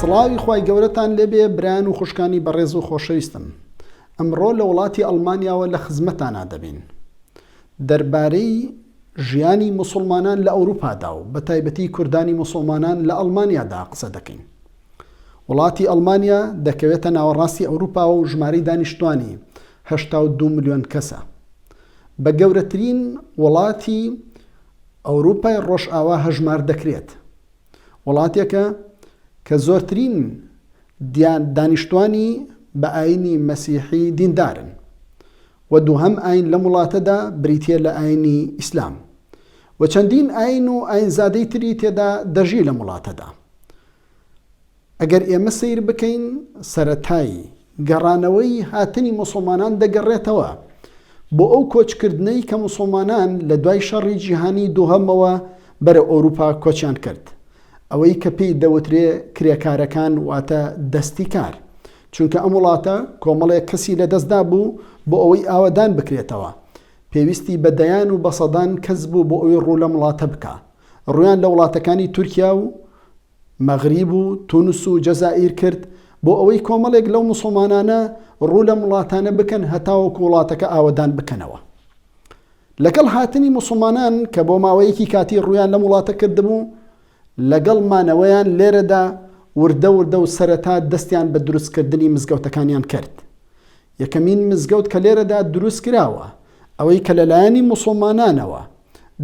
سڵاوی خوای گەورەتان لێبێ بران و خوشکانی بەڕێز و خۆشەویستم. ئەمڕۆ لە وڵاتی ئەڵمانیاوە لە خزمەتانە دەبین دەربارەی ژیانی موسڵمانان لە ئەوروپادا و بە تایبەتی کوردانی موسڵمانان لە ئەڵمانیادا قسە دەکەین. وڵاتی ئەڵمانیا دەکەوێتە ناوەڕاستی ئەوروپا و ژمارەی دانیشتوانی 82 ملیۆن کەسە. بە گەورەترین وڵاتی ئەوروپای ڕۆژئاوا هەژمار دەکرێت. وڵاتێکە کە زۆرترین دانیشتوانی بە ئاینی مەسیحی دیندارن و دووهەم ئاین لەم وڵاتەدا بریتیە لە ئاینی ئیسلام و چەندین ئاین و ئاینزادەی تری تێدا دەژی لەم وڵاتەدا. ئەگەر ئێمە سیر بکەین سەرەتای گەڕانەوەی هاتنی موسڵمانان دەگەڕێتەوە بۆ ئەو کۆچکردنەی کە موسڵمانان لە دوای شەڕی جیهانی دووهەمەوە بەرە ئەوروپا کۆچیان کرد، ئەوەی کە پێی دەوترێ کرێکارەکان واتە دەستی کار، چونکە ئەم وڵاتە کۆمەڵێک کەسی لە دەستدا بوو بۆ ئەوەی ئاوەدان بکرێتەوە. پێویستی بە دەیان و بە سەدان کەس بوو بۆ ئەوەی ڕوو لە وڵاتە بکە. ڕویان لە وڵاتەکانی تورکیا و مەغریب و تونس و جەزائیر کرد بۆ ئەوەی کۆمەڵێک لەو موسڵمانانە ڕوو لە وڵاتانە بکەن هەتاوەکو وڵاتەکە ئاوەدان بکەنەوە. لەگەڵ هاتنی موسڵمانان کە بۆ ماوەیەکی کاتی ڕویان لە وڵاتە کردبوو، لەگەڵ مانەوەیان لێرەدا وردە و سەرەتا دەستیان بە دروستکردنی مزگەوتەکانیان کرد. یەکەمین مزگەوت کە لێرەدا دروست کراوە ئەوەی کە لەلایەنی موسڵمانانەوە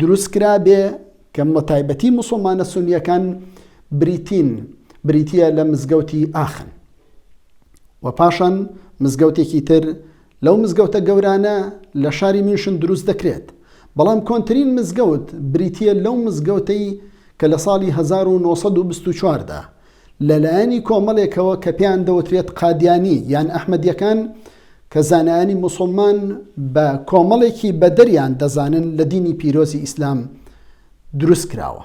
دروست کرا بێ کە مەتایبەتی موسڵمانە سونیەکان بریتیە لە مزگەوتی ئاخن و پاشان مزگەوتێکی تر لەو مزگەوتە گەورانە لە شاری مینشن دروست دەکرێت. بەڵام کۆنترین مزگەوت بریتیە لەو مزگەوتەی کە لە ساڵی 1924دا لەلایەنی کۆمەڵێکەوە کە پێیان دەوترێت قادیانی یان ئەحمەدیەکان کە زانایانی موسڵمان بە کۆمەڵێکی بەدەریان دەزانن لە دینی پیرۆزی ئیسلام دروست کراوە.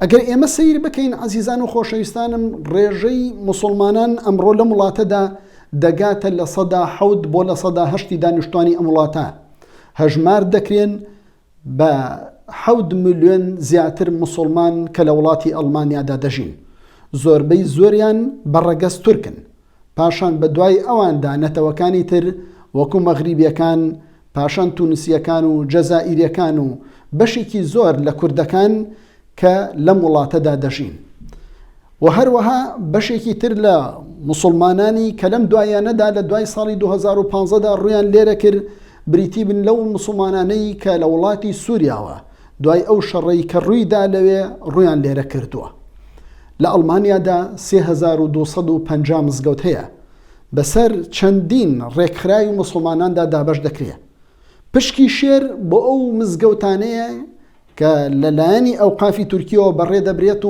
ئەگەر ئێمە سیر بکەین عەزیزان و خۆشەویستانم، ڕێژەی موسڵمانان ئەمڕۆ لەم وڵاتەدا دەگاتە لە 107 بۆ لە 108 دانیشتوانی ئەم وڵاتە. هەژمار دەکرێن بە 7 ملیۆن زیاتر موسڵمان کە لە وڵاتی ئەڵمانیادا دەژین. زۆربەی زۆریان بەڕەگەز تورکن. پاشان بە دوای ئەواندا نەتەوەکانی تر وەکو مەغریبیەکان، پاشان تونسیەکان و جەزائیریەکان و بەشێکی زۆر لە کوردەکان کە لەم وڵاتەدا دەژین. و هەروەها بەشێکی تر لە موسڵمانانی کە لەم دوایانەدا لە دوای ساڵی 2015دا ڕویان لێرە کرد بریتی بن لەو موسڵمانانەی کە لە وڵاتی سووریاوە دوای ئەو شەڕەی کە ڕوویدا لەوێ ڕویان لێرە کردووە. لە ئەڵمانیادا 3250 مزگەوت هەیە، بەسەر چەندین ڕێکخراوی موسڵماناندا دابەش دەکرێت. پشکی شێر بۆ ئەو مزگەوتانەیە کە لەلایەنی ئەوقافی تورکیەوە بەڕێ دەبرێت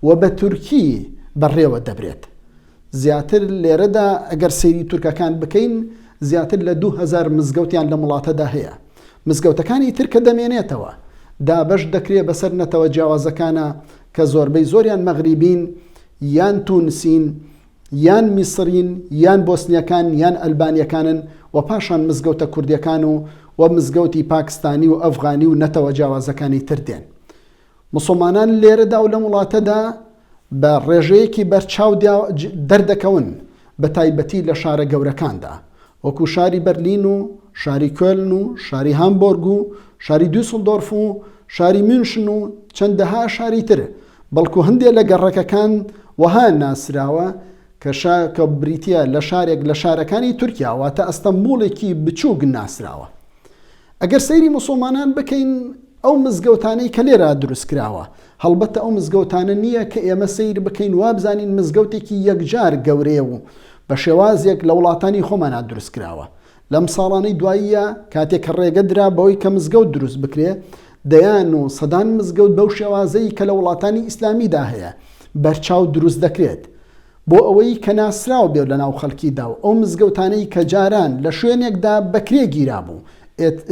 و بە تورکی بەڕێوە دەبرێت. زیاتر لێرەدا ئەگەر سەیری تورکەکان بکەین زیاتر لە 2000 مزگەوتیان لە وڵاتەدا هەیە. مزگەوتەکانی تر کە دەمێنێتەوە دابەش دەکرێت بەسەر نەتەوە جیاوازەکانە کە زۆربەی زۆریان مەغریبین یان تونسین یان میسرین یان بۆسنیەکان یان ئەلبانیەکانن و پاشان مزگەوتە کوردیەکان و مزگەوتی پاکستانی و ئەفغانی و نەتەوە جیاوازەکانی تر دێن. موسڵمانان لێرەدا و لەم وڵاتەدا بە ڕێژەیەکی بەرچاو دەردەکەون بە تایبەتی لە شارە گەورەکاندا وەکو شاری بەرلین و شاری کۆلن و شاری هامبۆرگ و شاری دووسڵدۆرف و شاری مینشن و چەندەها شاری تر، بەڵکو هەندێک لە گەڕەکەکان وەها ناسراوە کە بریتیە لە شارێک لە شارەکانی تورکیا واتە ئەستەمبوڵێکی بچووک ناسراوە. ئەگەر سەیری موسڵمانان بکەین ئەو مزگەوتانەی کە لێرە دروست کراوە، هەڵبەتە ئەو مزگەوتانە نییە کە ئێمە سەیر بکەین وابزانین مزگەوتێکی یەکجار گەورەیە و بە شێوازێک لە وڵاتانی خۆمانە دروست کراوە. لەم ساڵانەی دواییە کاتێک کە ڕێگە درا بەوەی کە مزگەوت دروست بکرێ، دەیان و سەدان مزگەوت بەو شێوازەی کە لە وڵاتانی ئیسلامیدا هەیە بەرچاو دروست دەکرێت بۆ ئەوەی کە ناسراو بێ لە ناو خەڵکیدا و ئەو مزگەوتانەی کە جاران لە شوێنێکدا بەکرێ گیرا بوو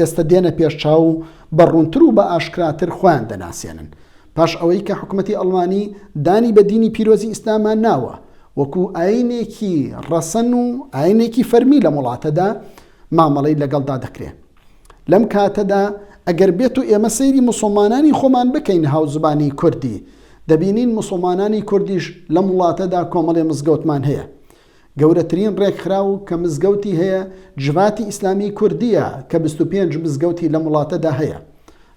ئێستا دێنە پێشچاو و بەڕوونتر و بە ئاشکراتر خۆیان دەناسێنن. پاش ئەوەی کە حکومەتی ئەڵمانی دانی بە دینی پیرۆزی ئیسلامان ناوە وەکو ئاینێکی ڕەسەن و ئاینێکی فەرمی لە وڵاتەدا مامەڵەی لەگەڵدا دەکرێت. لەم کاتەدا ئەگەر بێت و ئێمە سەیری موسڵمانانی خۆمان بکەین هاوزبانی کوردی، دەبینین مسلمانانی کوردیش لەم وڵاتەدا کۆمەڵێ مزگەوتمان هەیە. گەورەترین ڕێکخرا و کە مزگەوتی هەیە جڤاتی ئیسلامی کوردیە کە 25 مزگەوتی لەم وڵاتەدا هەیە.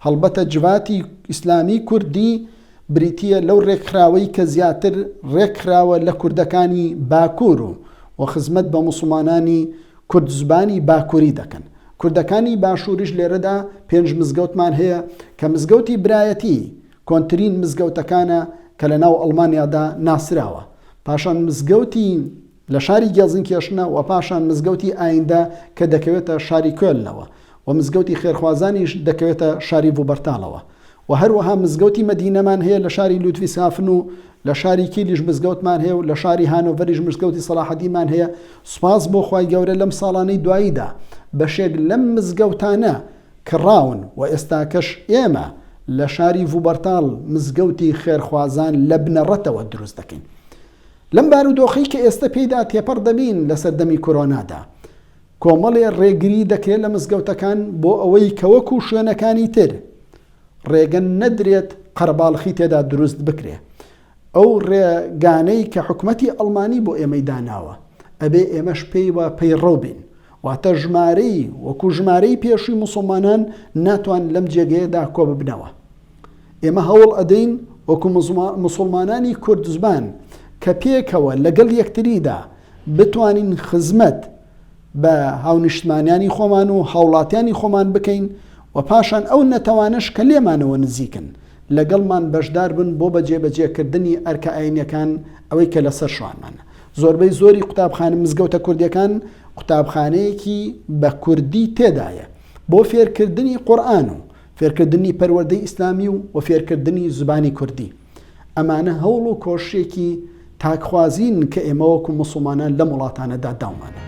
هەڵبەتە جڤاتی ئیسلامی کوردی بریتیە لەو ڕێکخراوەی کە زیاتر ڕێکخراوە لە کوردەکانی باکوور و خزمەت بە مسلمانانی کورد زبانی باکووری دەکەن. کوردەکانی باشووریش لێرەدا 5 مزگەوتمان هەیە کە مزگەوتی برایەتی کۆنترین مزگەوتەکانە کە لە ناو ئەڵمانیادا ناسراوە. پاشان مزگەوتی لە شاری گێڵزنکێشنە و پاشان مزگەوتی ئایندە کە دەکەوێتە شاری کۆلنەوە و مزگەوتی خێرخوازانیش دەکەوێتە شاری ڤوبەرتاڵەوە و هەروەها مزگەوتی مەدینەمان هەیە لە شاری لوتفی سافن و لە شاری کیلیش مزگەوتمان هەیە و لە شاری هانۆڤەریش مزگەوتی سەلاحەدینمان هەیە. سوپاس بۆ خوای گەورە لەم ساڵانەی دواییدا بەشێک لەم مزگەوتانە کڕاون و ئێستاکەش ئێمە لە شاری ڤوبەرتاڵ مزگەوتی خێرخوازان لە بنەڕەتەوە دروست دەکەین. لەم بارودۆخی کە ئێستا پێیدا تێپەڕ دەبین لە سەردەمی کۆرۆنادا کۆمەڵێ ڕێگری دەکرێت لە مزگەوتەکان بۆ ئەوەی کەوەکو شوێنەکانی تر ڕێگەن نەدرێت قەرباڵخی تێدا دروست بکرێ. ئەو ڕێگانەی کە حکومەتی ئەڵمانی بۆ ئێمەی داناوە ئەبێ ئێمەش پێیوە پەیڕەو بین واتە ژمارەی وەکو ژمارەی پێشووی مسلمانان ناتوان لەم جێگەیەدا کۆ ببنەوە. ئێمە هەوڵ ئەدەین وەکو مسلمانانی کورد زبان کە پێکەوە لەگەڵ یەکتریدا بتوانین خزمەت بە هاونیشتمانیانی خۆمان و هاوڵاتیانی خۆمان بکەین و پاشان ئەو نەتەوانش کە لێمانەوە نزیکن لەگەڵمان بەشدار بن بۆ بەجێبەجێکردنی ئەرکە ئاینیەکان ئەوەی کە لەسەر شوانمانە. زۆربەی زۆری قوتابخانە مزگەوتە کوردیەکان قوتابخانەیەکی بە کوردی تێدایە بۆ فێرکردنی قورئان و فێرکردنی پەروەردەی ئیسلامی و فێرکردنی زبانی کوردی. ئەمانە هەوڵ و کۆشێکی تاکخوازین کە ئێمە وەکو مسلمانان لەم وڵاتانەدا داومانە.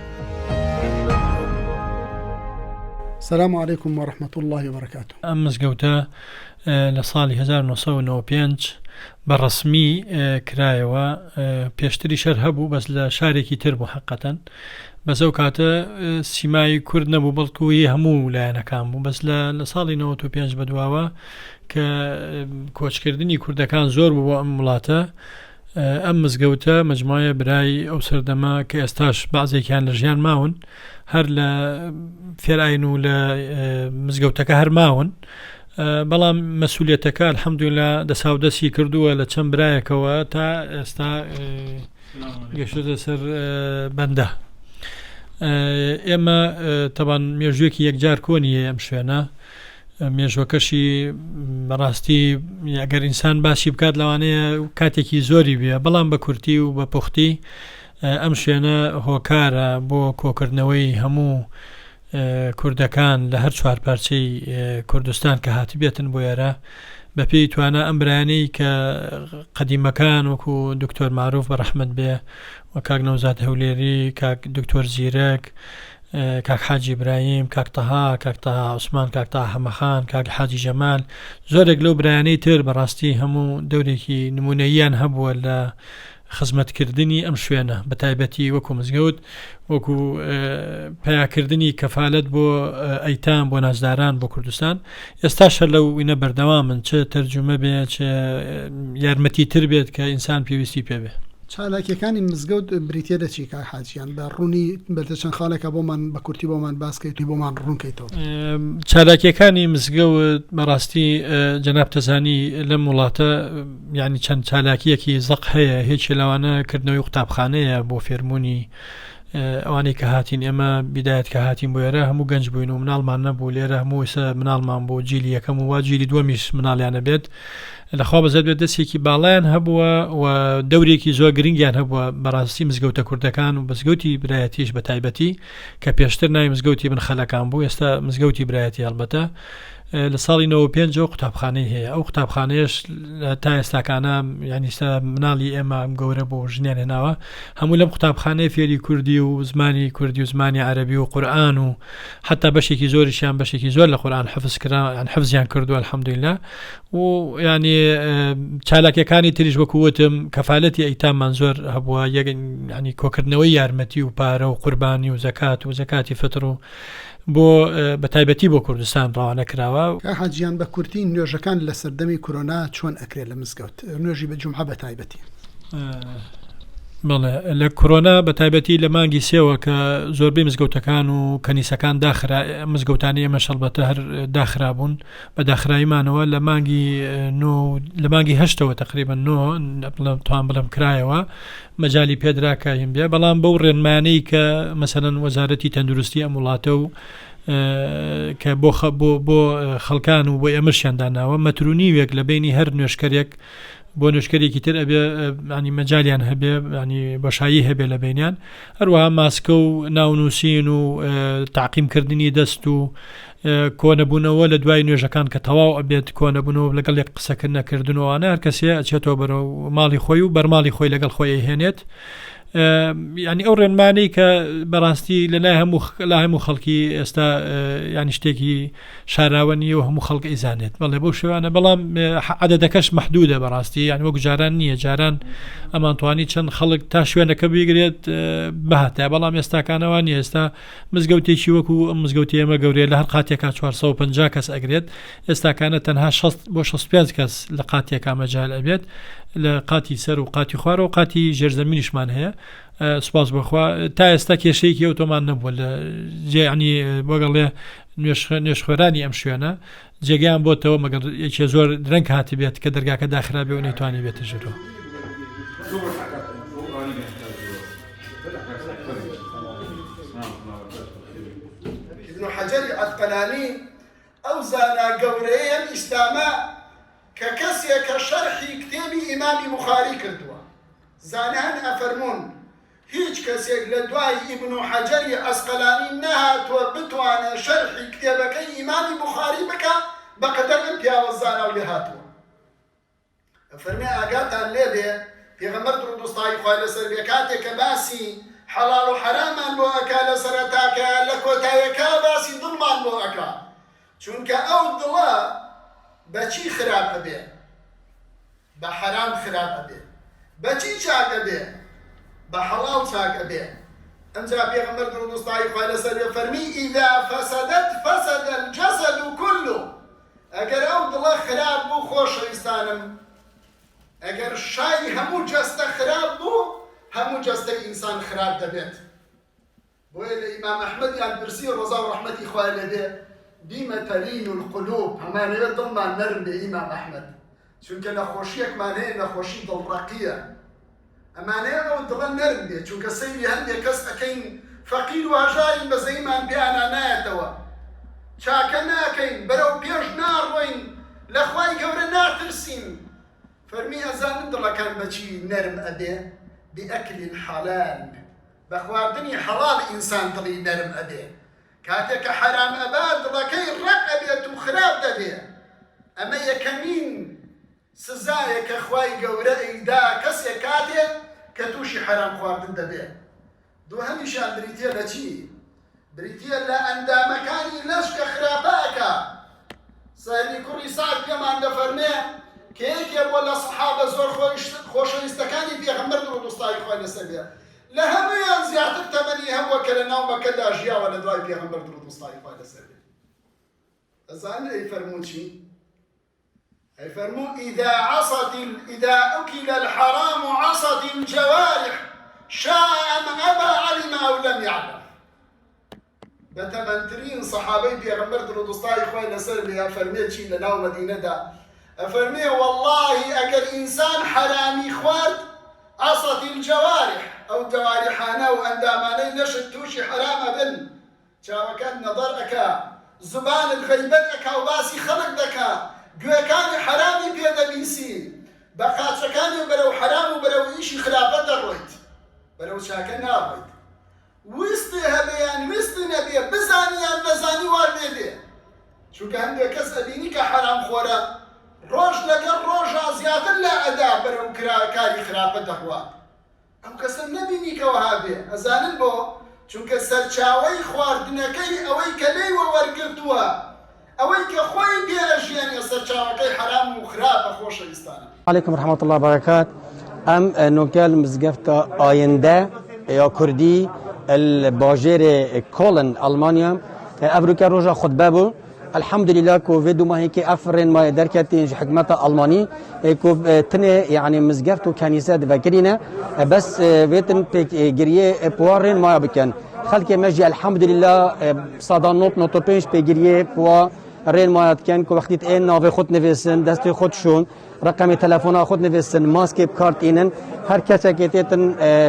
السلام عليكم ورحمة الله وبركاته. ئەم مزگەوتە لە ساڵی 1995 بەڕەسمی کرایەوە پێشتری شەر هەبوو بەس لە شارێکی تر بوو حەقەتەن بەس ئەو کاتە سیمای کورد نەبوو بەڵکوی هەموو لایەنەکان بوو بەس لە ساڵی 95 بەدواوە کە کۆچکردنی کوردەکان زۆر بوو بۆ ئەم وڵاتە ئەم مزگەوتە مجموعە برای ئەو سەردەما کە ئێستاش بەعزێکیان لە ژیان ماون هەر لە فێرئاین و لە مزگەوتەکە هەر ماون بەڵام مەسئولیەتەکە الحەمدولیلا دەساودەستی کردووە لە چەند برایەکەوە تا ئێستا گەشتە سەر بەندە. ئێمە تەبان مێژوویەکی یەکجار کۆنیە ئەم شوێنە مێژوەکەشی بەڕاستی ئەگەر ئینسان باسی بکات لەوانەیە کاتێکی زۆری بێ بەڵام بە کورتی و بە پوختی ئەم شوێنە هۆکارە بۆ کۆکردنەوەی هەموو کوردەکان لە هەر چوار پارچەی کوردستان کە هاتی بێتن بۆ ئێرە بەپێی توانە ئەم برایانەی کە قەدیمەکان وەکو دکتۆر معروف بە ڕەحمەت بێ و کاک نەوزاد هەولێری کاک دکتۆر زیرەک کاک حاجی ئیبراهیم کاک تەها عوسمان کاک تەها هەمەخان کاک حاجی جەمال زۆرێک لەو برایانەی تر بەڕاستی هەموو دەورێکی نمونەییان هەبووە لە خزمەتکردنی ئەم شوێنە بە تایبەتی وەکو مزگەوت وەکو پیاکردنی کەفالەت بۆ ئەیتام بۆ نازداران بۆ کوردستان. ئێستا شەر لەو وینە بەردەوامن چه تەرجومە بێ چه یارمەتی تر بێت کە ئینسان پێویستی پێبێ. چالاکیەکانی مزگەوت بریتە دەچی کار حاجیان بە ڕوونی بەردە چەند خاڵێکە بۆمان بە کورتی بۆمان باسکەیتی بۆمان ڕوونکەیتەوە. چالاکیەکانی مزگەوت بەڕاستی جەناب تەزانی لەم وڵاتە یعنی چەند چالاکیەکی زەق هەیە هیچی لەوانە کردنەوەی قوتابخانەیە بۆ فێرمونی ئەوانەی کە هاتین ئێمە بیدایەت کە هاتین بۆ ئێرە هەموو گەنج بووین و مناڵمان نەبوو لێرە هەموو ئێستا مناڵمان بۆ جیلی یەکەم و وا جیلی دووەمیش مناڵیانە بێت لەخوا بەزەت بێت دەستێکی باڵیان هەبووە و دەورێکی زۆر گرنگیان هەبووە بەڕاستی مزگەوتە کوردەکان و مزگەوتی برایەتیش بە تایبەتی کە پێشتر ناوی مزگەوتی بنخەلەکان بوو ئێستا مزگەوتی برایەتی هەڵبەتە لە ساڵی 95 قوتابخانەی هەیە ئەو قوتابخانەیەش تا ئێستاکانە یعنی مناڵی ئێمە گەورە بۆ ژنیان هێناوە هەموو لەم قوتابخانەی فێری کوردی و زمانی کوردی و زمانی عەرەبی و قورئان و حتا بەشێکی زۆریشیان بەشێکی زۆر لە قورئان حفظ کرا حفظیان کردو الحەمدولیلا و یعنی چالاکیەکانی تریش وەکووتم کەفالەتی ئەیتاممان زۆر هەبووە یعنی کۆکردنەوەی یارمەتی و پارە و قوربانی و زەکات و زەکاتی فتر و بۆ بەتایبەتی بۆ کوردستان ڕەوانە کراوە. حاجیان بە کورتی نوێژەکان لە سەردەمی کۆرۆنا چۆن ئەکرێت لە مزگەوت نوێژی بە جومعە بەتایبەتی؟ بەڵێ لە کۆرۆنا بەتایبەتی لە مانگی سێوە کە زۆربەی مزگەوتەکان و کەنیسەکان مزگەوتانی ئێمە شەڵبەتە هەر داخرابوون بە داخراییمانەوە لە مانگی هەشتەوە تقریبا توان بڵم کرایەوە مەجای پێدراکە هیم بێ، بەڵام بەو ڕێنمانەی کە مەسەرەن وەزارەتی تەندروستی ئەم وڵاتە و کە بۆ خەڵکان و بۆ ئێمەشیانداناوە مەترونیوێک لە بینی هەر نوێشکەرێک بۆ نوێشکەرێکی تر ئەبێ ینی مەجالیان هەبێ ینی بەشایی هەبێ لە بینیان، هەروەها ماسکە و ناونووسین و تاقیمکردنی دەست و کۆنەبوونەوە لە دوای نوێژەکان کە تەواو ئەبێت کۆنەبوونەوە لەگەڵ یەک قسەکردن نەکردنەوەوانە هەر کەسێ ئەچێتەوە بەرەو ماڵی خۆی و بەرماڵی خۆی لەگەڵ خۆی هێنێت. ینی ئەو ڕێنمانەی کە بەڕاستی لەلای هەموو خەڵکی ئێستا ینی شتێکی شاراوە نیە و هەموو خەڵک ئیزانێت بەڵێ بەو شێوانە، بەڵام عەدەدەکەش مەحدودە بەڕاستی، ینی وەک جاران نییە، جاران ئەمانتوانی چەند خەڵک تا شوێنەکە بگرێت بەهاتە، بەڵام ئێستاکانەوە نیە. ئێستا مزگەوتێکی وەکو ئەم مزگەوتی ئێمە گەورەیە لە هەر قاتێکا 450 کەس ئەگرێت، ئێستاکانە تەنها 60 بۆ 65 کەس لە قاتێکا مەجال ئەبێت لە قاتی سەر و قاتی خوارە و قاتی ژێرزەمینیشمان هەیە. سپاس بخوا تا ئێستا کێشەیەکی ئەوتۆمان نەبووە لە ینی بۆگەڵێ نوێشخۆرانی ئەم شوێنە جێگەیان بۆتەوە مەگەر یەکێ زۆر درەنگ هاتی بێت کە دەرگاکە داخرابێ و نەیتوانی بێتە ژێرەوە. ابن حجر عسقلاني ئەو زانا گەورەیە ئیسلامە کە کەسێکە شەرحی کتێبی ئیمامی بوخاری کردووە، زانان ئەفەرمون هیچ کەسێک لە دوای ئیبن حەجەری عەسقەلانی نەهاتووە بتوانێ شەرحی کتێبەکەی ئیمامی بوخاری بکە بەقەدەر ئەم پیاوە زانا و لێ هاتووە. ئەفەرمێ ئاگاتان لێ بێ پێغەمبەر درود و ستای خوای لەسەر بێ کاتێک کە باسی حەڵاڵ و حەرامان بۆ ئەکا لە سەرەتاکە لە کۆتاییەکە باسی دڵمان بۆ ئەکا، چونکە ئەو دڵە بەچی خراپ ئەبێ؟ بە حەرام خراپ ئەبێ. بەچی چاک ئەبێ؟ بە حەڵاڵ چاک ئەبێ. ئەمجا پێغەمبەر درود و ستای خوای لەسەر بێ فەرمی ئیذا فەسەدەت فەسەدە الجەسەد كله، ئەگەر ئەو دڵە خراپ بوو خۆشەویستانم، ئەگەر شای هەموو جەستە خراپ بوو هەموو جەستەی ئینسان خراپ دەبێت. بۆیە لە ئیمام ئەحمەدیان پرسی ڕۆزا و ڕەحمەتی خوای لێبێ بیمە تەلین القلوب، هەمانەوێت دڵمان نەرم بێ ئیمام ئەحمەد، چونکە نەخۆشیەکمان هەیە نەخۆشی دڵڕەقیە، ئەمانەیە ئەو دڵە نەرم بێ، چونکە سەیری هەندێک کەس ئەکەین فەقیر و هەژاری بەزەیمان پێیانە نایەتەوە، چاکە ناکەین، بەرەو پێش ناڕۆین، لە خوای گەورە ناترسین. فەرمی ئەزانن دڵەکان بەچی نەرم ئەبێ؟ بئەکل حەلال، بە خواردنی حەڵاڵ ئینسان دڵی نەرم ئەبێ. کاتێک کە حەرام ئەبا دڵەکەی ڕەق ئەبێت و خراپ دەبێ. ئەمە یەکەمین سزایە کە خوای گەورە ئەیدا کەسێک کاتێک کە تووشی حەرام خواردن دەبێت. دووهەمیشان بریتیە لە چی؟ بریتیە لە ئەندامەکانی لەش کە خراپە ئەکا. سەهلی کوڕی سعد پێمان دەفەرمێ کە یەکێ بۆ لە سەحابە زۆر خۆشەویستەکانی پێغەمبەر درود و ستای خوای لەسەر بێ، لە هەموویان زیاتر تەمەنی هەبووە کە لە ناو مەکەدا ژیاوە لە دوای پێغەمبەر درود و ستای خوای لەسەر بێ. ئەزانن ئەیفەرموو چی؟ ئەیفەرموو ئیذا ئوکیل الحەرام عەصەت الجەوارح شاء من ئەبا علم ئەو لەم یعلم. بەتەمەنترین سەحابەی پێغەمبەر درود و ستای خوای لەسەر بێ ئەفەرمێ چی لە ناو مەدینەدا؟ ئەفەرمێ وەڵڵاهی ئەگەر ئینسان حەرامی خوارد عەصەت الجەوارح، ئەو جەوارحانە و ئەندامانەی لەشت تووشی حەرامە بن، چاوەکەت نەدەر ئەکا، زبانت غەیبەت ئەکا و باسی خەڵک دەکا، گوێەکانی حەرامی پێدەبیسی، بە قاچەکانی بەرەو حەرام و بەرەو ئیشی خراپە دەڕۆیت، بەرەو چاکە ناڕۆیت. ویستی هەبێیان ویستی نەبێ، بزانیان نەزانی وار لێ بێ، چونکە هەندێک کەس ئەبینی کە حەرام خۆرە ڕۆژ لەگەڵ ڕۆژە زیاتر لە ئەدا بەرەو کاری خراپە دەڕوات. ئەم کەسە نەبینی کەەوە هابێ، ئەزانن بۆ چونکە سەرچاوەی خواردنەکەی ئەوەی کە لێیوە وەرگرتووە، ئەوەی کە خۆی پێئەژێنێ سەرچاوەکەی حەرام و خراپە خۆشەویستانە. علیکم ورحمة الله وبركاته. ام نوكال مزگفتا آینده یا کردی الباجر کولن ألمانيا افروکا روزا خطبه بو الحمد لله كوفيد وما هيك افرن ما دركتين حكمه الماني كوف تني يعني مزگفت و كنيسه فكرينا بس فيتن جريه بوارن ما بكن خلك مجي الحمد لله صدى نوت بينش بجريه بوا رين ما كان كو وقت ان ناف خود نويسن دست خود شون رقم تلفن خود نويسن ماسك بكارت اینن هر کسی که تن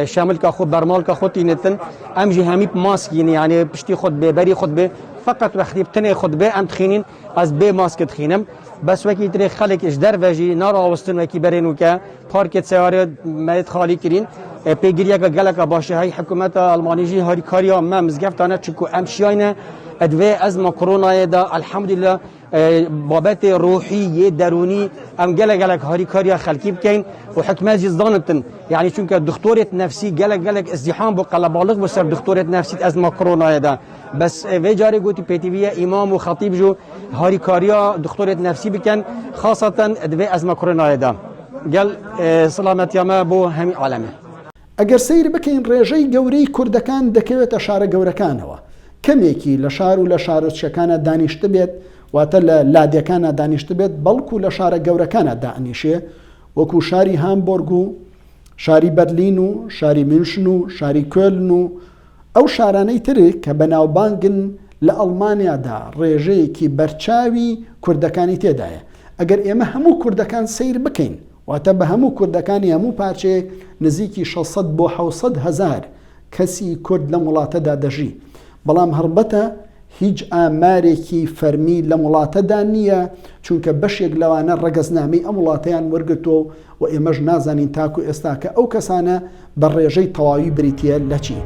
شامل کا خود برمال کا خود اینتن ام جي همي ماسك يعني بشتي خود ببري خود به فقط وقتی بتنی خطبه ام تخینین از به ماسک تخینم بس وکی تری خلق اش در وجی نارا وستن وکی برینو که پارکت سیاره مید خالی کرین پیگیری که گلک باشه های حکومت آلمانیجی هاری کاریا ما مزگفتانه چکو امشیانه ادوی از ما کرونا دا الحمدلله بابت روحی درونی ام گلک هاری کاریا خلقی بکن و حکمت جزدانتن يعني چونك دكتورة نفسي قالك ازدحام بقلبالغ بسر دكتورة نفسي از ما كورونا دا بس في جاري قلت بيتيفيا امام وخطيب جو هاري كاريا دكتورة نفسي بكن خاصة ادوي از ما كورونا دا قال سلامت ياما بو همي عالمه ئەگەر سیر بکەین ڕێژەی گەورەی کوردەکان دەکەوێتە شارە گەورەکانەوە کەمێکی لە شار و لە شارۆچکەکانە دانیشتە بێت واتە لە لادیەکانە دانیشتە بێت بەڵکو لە شارە گەورەکانە دانیشێ وەکو شاری هامبۆرگ و شاری بەرلین و شاری مینشن و شاری کۆلن و ئەو شارانەی تر کە بەناوبانگن لە ئەڵمانیادا ڕێژەیەکی بەرچاوی کوردەکانی تێدایە ئەگەر ئێمە هەموو کوردەکان سیر بکەین واتە بە هەموو کوردەکانی هەموو پارچەیەک نزیکی 600 بۆ 700 هزار کەسی کورد لەم وڵاتەدا دەژی بەڵام هەربەتە هیچ ئامارێکی فەرمی لەم وڵاتەدا نییە چونکە بەشێک لەوانە ڕەگەزنامەی ئەم وڵاتەیان وەرگرتووە و ئێمەش نازانین تاکو ئێستا کە ئەو کەسانە بە ڕێژەی تەواوی بریتیە لە چی